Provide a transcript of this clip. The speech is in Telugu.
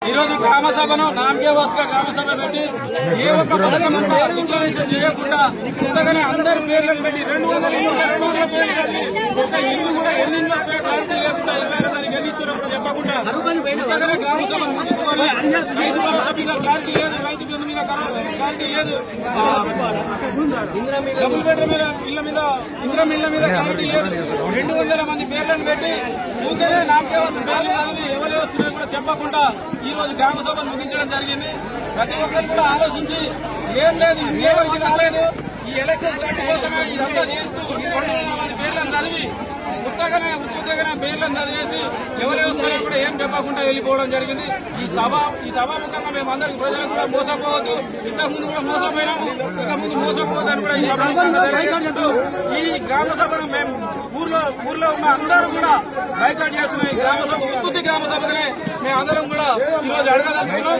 ఈ రోజు గ్రామ సభను నామకేవాస్ గా గ్రామ సభ పెట్టి ఏ ఒక్క పథకం డిక్లరేషన్ చేయకుండా కొత్తగానే అందరి పేర్లను పెట్టి 200 ఇల్లు 200 పేర్లు కలిగి ఒక ఇల్లు కూడా ఎన్ని ఇల్లు వస్తాయో క్లారిటీ లేకుండా 22 దానికి ఎన్ని ఇస్తారో కూడా చెప్పకుండా కొత్తగానే గ్రామ సభను ముగించుకొని రైతు భరోసా మీద క్లారిటీ లేదు, రైతు బిల్లు మీద క్లారిటీ లేదు, డబుల్ బెడ్రూమ్ ఇళ్ల మీద ఇందిరమ్మ ఇళ్ల మీద క్లారిటీ లేదు. 200 మంది పేర్లను పెట్టి ఊరికే నామకేవాస్ పేర్లు అనేది ఎవరు వస్తున్నాయో కూడా చెప్పకుండా ఈ రోజు గ్రామ సభను ముగించడం జరిగింది. ప్రతి ఒక్కరు కూడా ఆలోచించి ఏం లేదు, ఇది రాలేదు, ఈ ఎలక్షన్ స్టార్ట్ కోసమే ఇదంతా చేస్తూ 200 మంది పేర్లను చదివి ఉత్తగానే పేర్లను చదివేసి ఎవరు వస్తారో కూడా ఏం చెప్పకుండా వెళ్లిపోవడం జరిగింది. ఈ సభాముఖంగా మేము అందరికి ప్రజలకు కూడా మోసపోవద్దు, ఇంతకుముందు కూడా మోసపోయినాము, ఇక ముందు మోసపోవద్దని కూడా ఈ సభాముఖంగా తెలియజేసుకుంటూ ఈ గ్రామ సభను మేము ఊర్లో ఉన్న అందరూ కూడా బైకాట్ చేస్తున్నాం. ఈ గ్రామ సభ ఉత్పత్తి గ్రామ సభనే మేము అందరం కూడా ఈ రోజు అడగదలుచుకున్నాం.